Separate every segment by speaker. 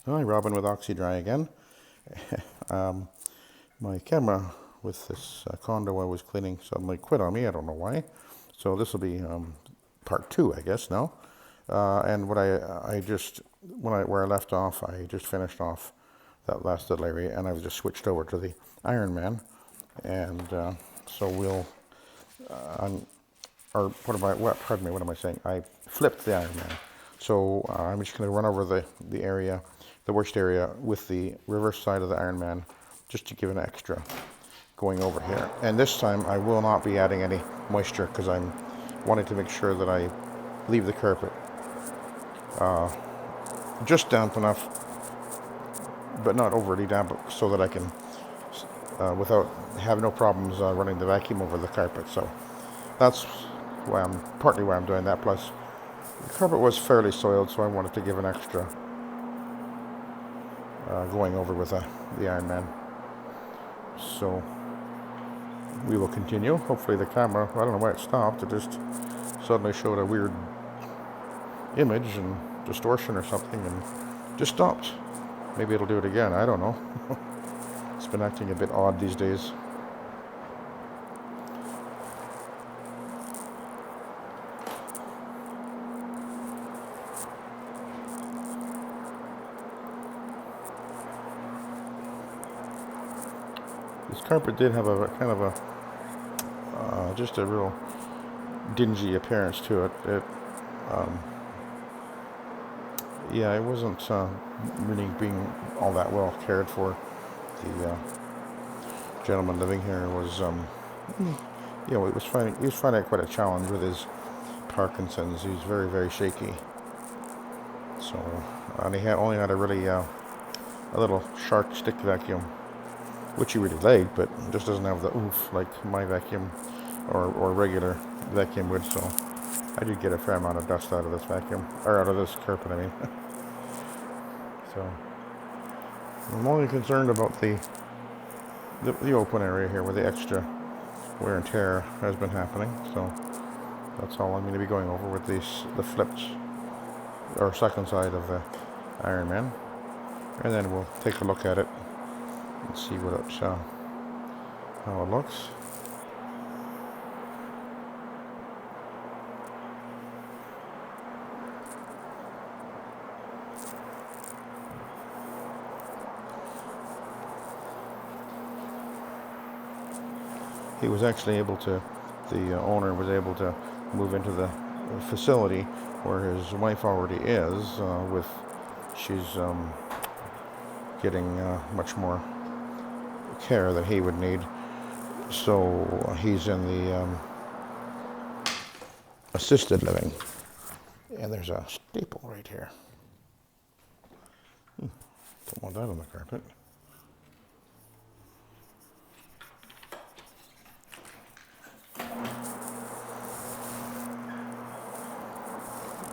Speaker 1: Hi, Robin with Oxy-Dry again. My camera with this condo I was cleaning suddenly quit on me. I don't know why. So this will be part two, I guess, now. And what I just, where I left off, I just finished off that last little area, and I've just switched over to the Iron Man. And so we'll, or pardon me, what am I saying? I flipped the Iron Man. So I'm just going to run over the area, the worst area, with the reverse side of the Iron Man, just to give an extra going over here. And this time I will not be adding any moisture because I'm wanting to make sure that I leave the carpet just damp enough, but not overly damp, so that I can, without have no problems running the vacuum over the carpet. So that's partly why I'm doing that. Plus, the carpet was fairly soiled, so I wanted to give an extra going over with the Iron Man. So we will continue. Hopefully the camera, I don't know why it stopped. It just suddenly showed a weird image and distortion or something and just stopped. Maybe it'll do it again. I don't know. It's been acting a bit odd these days. This carpet did have a kind of a just a real dingy appearance to it. Yeah, it wasn't really being all that well cared for. The gentleman living here was, he was finding it quite a challenge with his Parkinson's. He was very, very shaky. So, and he only had a little shark stick vacuum, which he really liked, but just doesn't have the oomph like my vacuum or regular vacuum would. So I did get a fair amount of dust out of this vacuum, or out of this carpet, I mean. So I'm only concerned about the open area here where the extra wear and tear has been happening. So that's all I'm going to be going over with the flipped or second side of the Iron Man, and then we'll take a look at it and see how it looks. He was actually able to, the owner was able to move into the facility where his wife already is, she's getting much more care that he would need. So he's in the assisted living. And there's a staple right here. Don't want that on the carpet.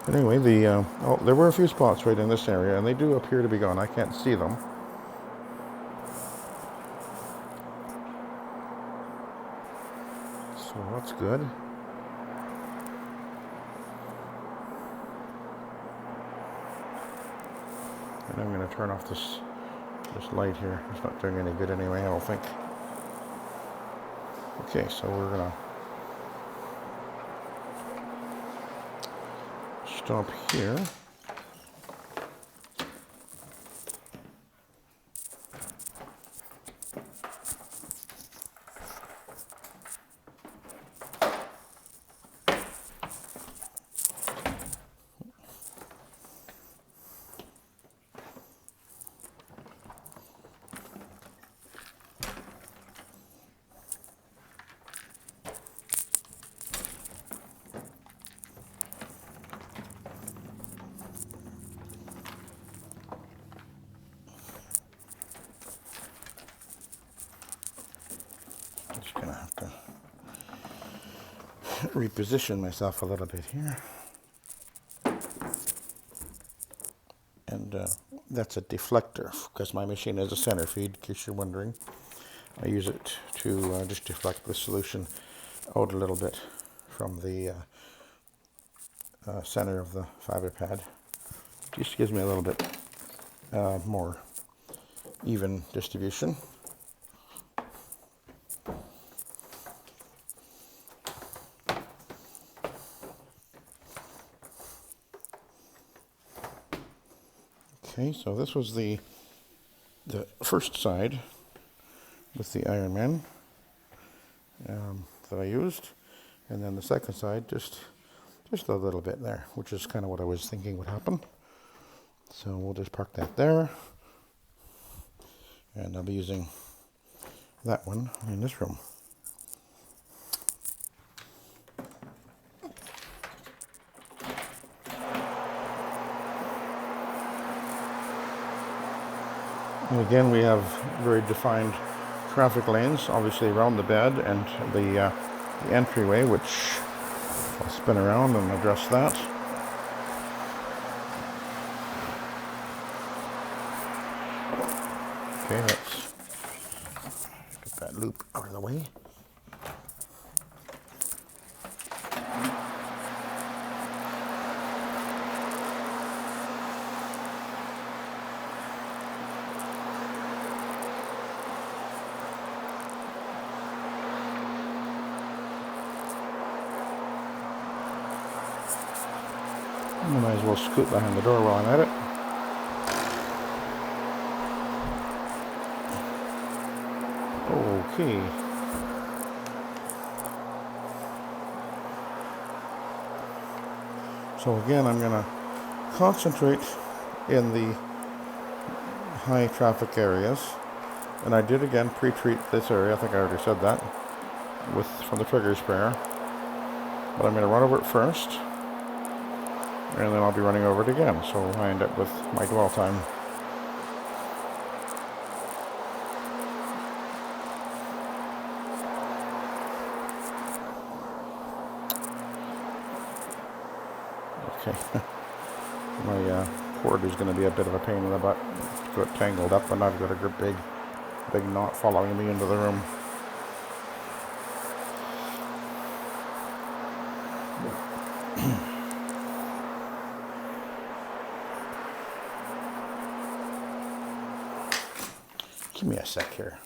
Speaker 1: Anyway, there were a few spots right in this area, and they do appear to be gone. I can't see them. So that's good. And I'm going to turn off this light here. It's not doing any good anyway, I don't think. Okay, so we're going to stop here. Just gonna have to reposition myself a little bit here. And that's a deflector, because my machine is a center feed, in case you're wondering. I use it to just deflect the solution out a little bit from the center of the fiber pad. Just gives me a little bit more even distribution. Okay, so this was the first side with the Iron Man that I used, and then the second side just a little bit there, which is kind of what I was thinking would happen. So we'll just park that there, and I'll be using that one in this room. And again, we have very defined traffic lanes, obviously around the bed and the entryway, which I'll spin around and address that. Okay, let's get that loop out of the way. I might as well scoot behind the door while I'm at it. Okay. So again, I'm going to concentrate in the high traffic areas. And I did again pre-treat this area. I think I already said that from the trigger sprayer. But I'm going to run over it first, and then I'll be running over it again. So I end up with my dwell time. Okay, my cord is going to be a bit of a pain in the butt. Got tangled up, and I've got a big knot following me into the room. Give me a sec here.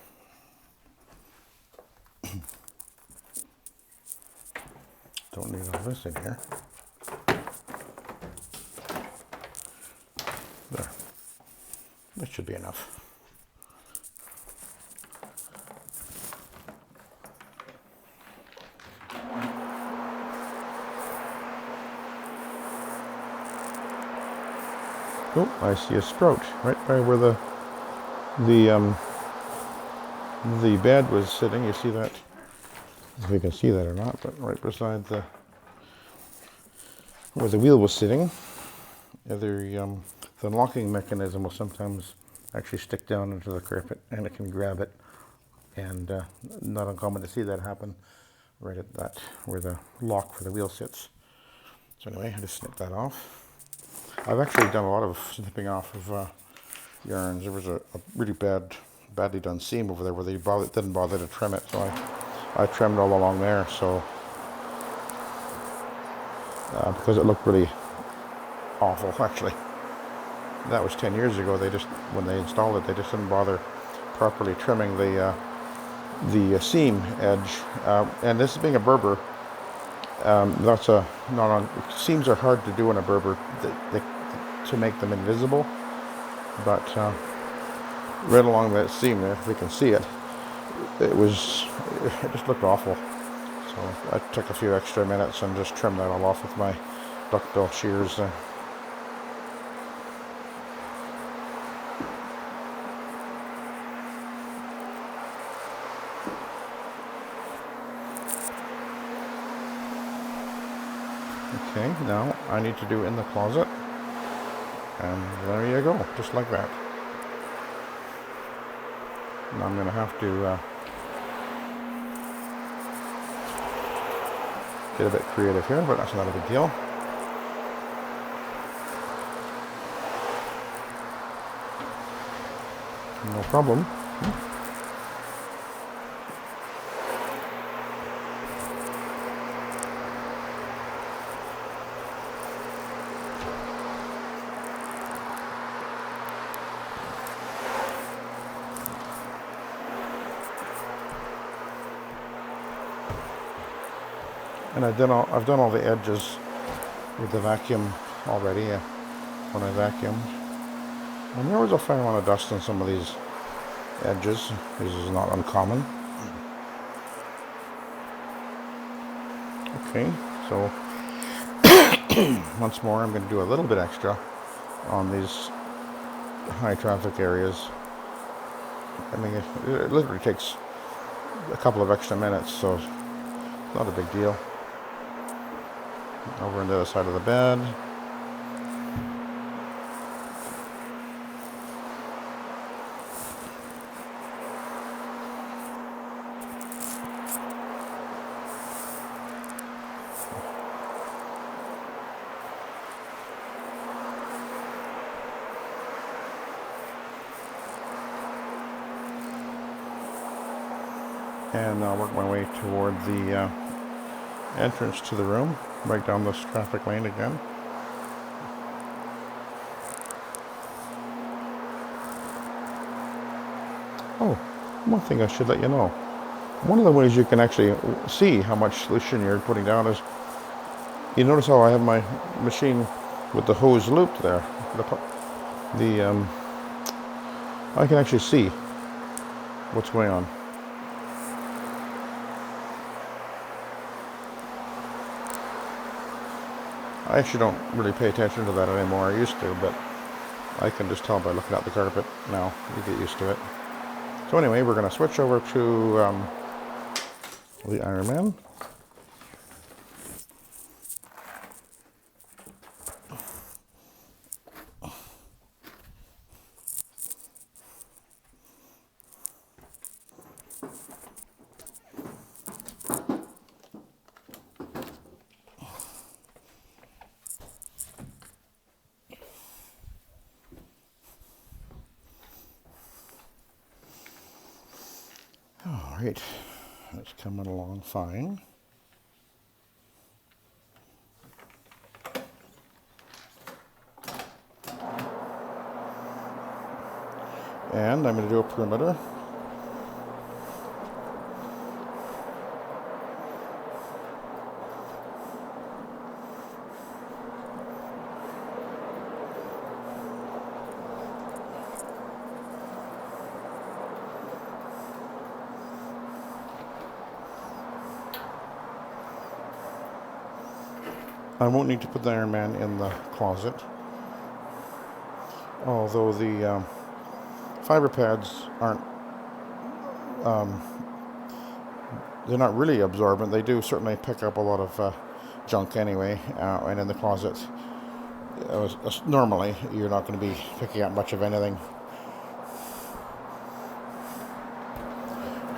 Speaker 1: Don't need all this in here. There. That should be enough. Oh, I see a sprout right by where the bed was sitting. You see that? If you can see that or not, but right beside where the wheel was sitting, the locking mechanism will sometimes actually stick down into the carpet, and it can grab it. And not uncommon to see that happen right at that where the lock for the wheel sits. So anyway, I just snipped that off. I've actually done a lot of snipping off of yarns. There was a really badly done seam over there where they didn't bother to trim it, so I trimmed all along there. So because it looked really awful, actually. That was 10 years ago. When they installed it, they just didn't bother properly trimming the seam edge. And this being a Berber, seams are hard to do in a Berber to make them invisible, but right along that seam there, if we can see it, it just looked awful. So I took a few extra minutes and just trimmed that all off with my duckbill shears. Okay, now I need to do in the closet, and there you go, just like that. Now I'm going to have to get a bit creative here, but that's not a big deal. No problem. And I've done all the edges with the vacuum already when I vacuumed. And there was a fair amount of dust on some of these edges. This is not uncommon. Okay, so once more I'm going to do a little bit extra on these high traffic areas. I mean, it literally takes a couple of extra minutes, so it's not a big deal. Over on the other side of the bed. And I'll work my way toward the entrance to the room, right down this traffic lane again. Oh, one thing I should let you know. One of the ways you can actually see how much solution you're putting down is, you notice how I have my machine with the hose looped there. I can actually see what's going on. I actually don't really pay attention to that anymore. I used to, but I can just tell by looking at the carpet now. You get used to it. So anyway, we're going to switch over to the Iron Man. All right, that's coming along fine. And I'm going to do a perimeter. I won't need to put the Iron Man in the closet, although the fiber pads aren't, they're not really absorbent. They do certainly pick up a lot of junk anyway, and in the closet, normally you're not going to be picking up much of anything.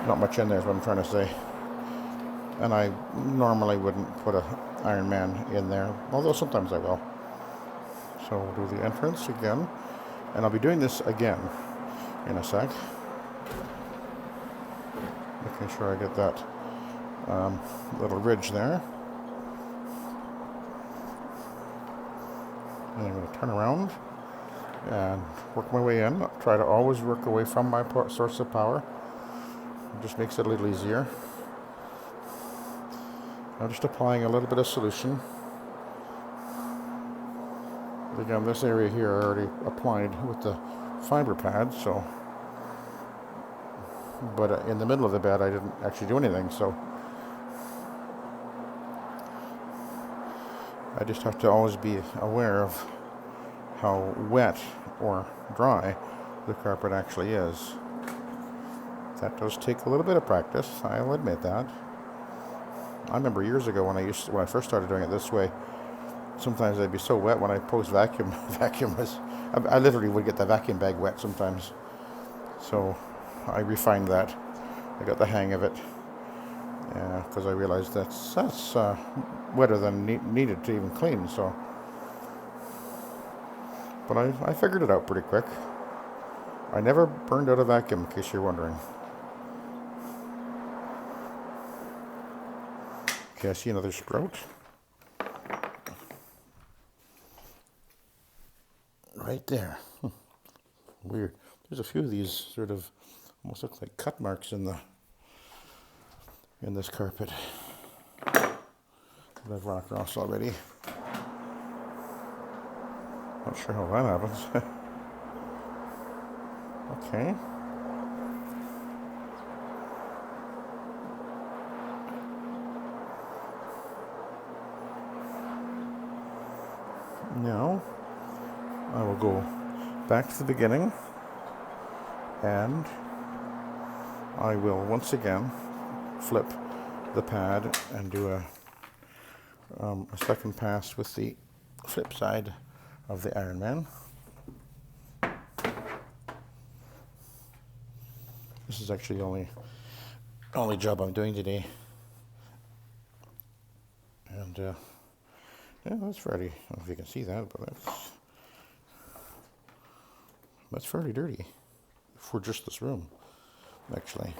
Speaker 1: Not much in there is what I'm trying to say. And I normally wouldn't put an Iron Man in there, although sometimes I will. So we'll do the entrance again, and I'll be doing this again in a sec. Making sure I get that little ridge there. And I'm going to turn around and work my way in. Try to always work away from my source of power. It just makes it a little easier. I'm just applying a little bit of solution. Again, this area here I already applied with the fiber pad, so. But in the middle of the bed, I didn't actually do anything, so. I just have to always be aware of how wet or dry the carpet actually is. That does take a little bit of practice, I'll admit that. I remember years ago when I first started doing it this way, sometimes I'd be so wet when I post vacuum. I literally would get the vacuum bag wet sometimes. So I refined that. I got the hang of it because I realized that's wetter than needed to even clean. So, but I figured it out pretty quick. I never burned out a vacuum, in case you're wondering. Okay, I see another sprout. Right there. Weird. There's a few of these sort of almost look like cut marks in this carpet. that I've run across already. Not sure how that happens. Okay. Now I will go back to the beginning, and I will once again flip the pad and do a second pass with the flip side of the Iron Man. This is actually the only job I'm doing today, and yeah, that's fairly, I don't know if you can see that, but that's fairly dirty for just this room, actually.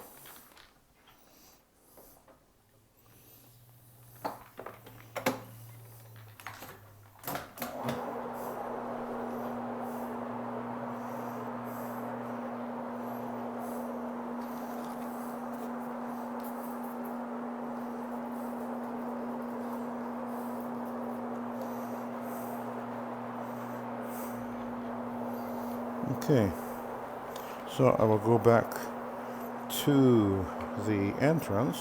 Speaker 1: Okay, so I will go back to the entrance,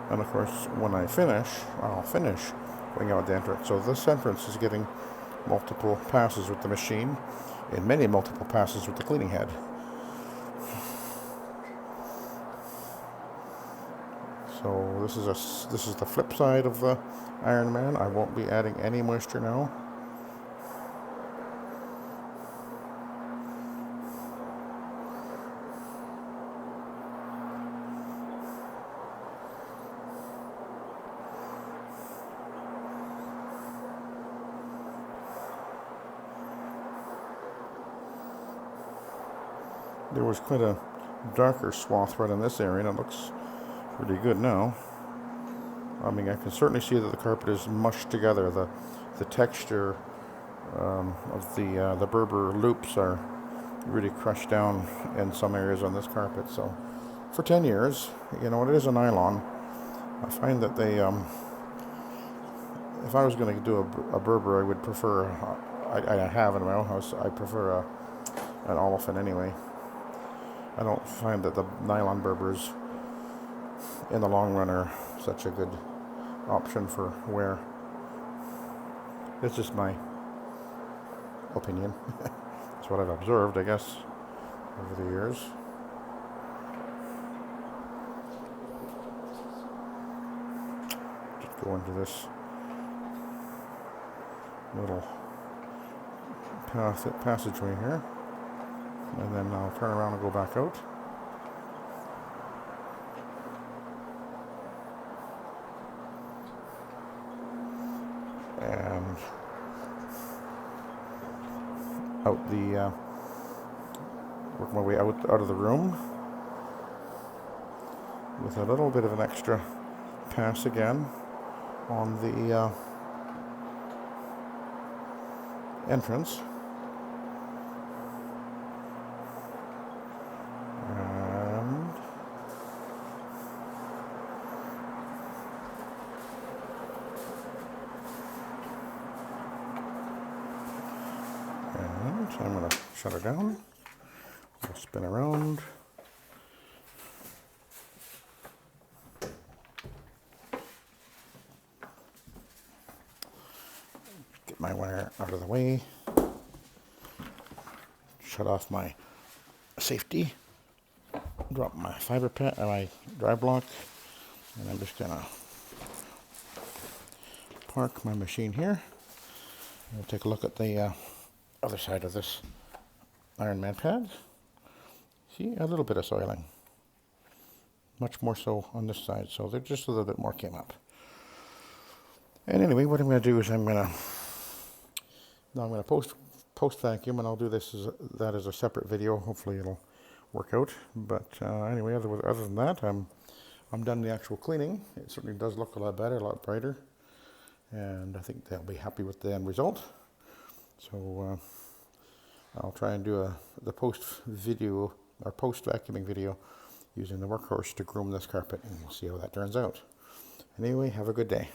Speaker 1: and of course when I finish, I'll finish going out the entrance. So this entrance is getting multiple passes with the machine and many multiple passes with the cleaning head. So this is the flip side of the Iron Man. I won't be adding any moisture now. There was quite a darker swath right in this area, and it looks pretty good now. I mean, I can certainly see that the carpet is mushed together. The texture of the Berber loops are really crushed down in some areas on this carpet. So, for 10 years, you know, it is a nylon. I find that they, if I was going to do a Berber, I would prefer, I have in my own house, I prefer an olefin anyway. I don't find that the nylon Berbers in the long run are such a good option for wear. It's just my opinion. It's what I've observed, I guess, over the years. Just go into this little passageway here, and then I'll turn around and go back out. And out the work my way out of the room with a little bit of an extra pass again on the entrance. So I'm going to shut her down. I'll spin around. Get my wire out of the way. Shut off my safety. Drop my fiber pad, my dry block, and I'm just going to park my machine here. We'll take a look at the other side of this Iron Man pad. See, a little bit of soiling. Much more so on this side, so there just a little bit more came up. And anyway, what I'm going to do is I'm going to post vacuum, and I'll do this as a separate video. Hopefully it'll work out. But anyway, other than that, I'm done the actual cleaning. It certainly does look a lot better, a lot brighter, and I think they'll be happy with the end result. So I'll try and do the post vacuuming video using the workhorse to groom this carpet, and we'll see how that turns out. Anyway, have a good day.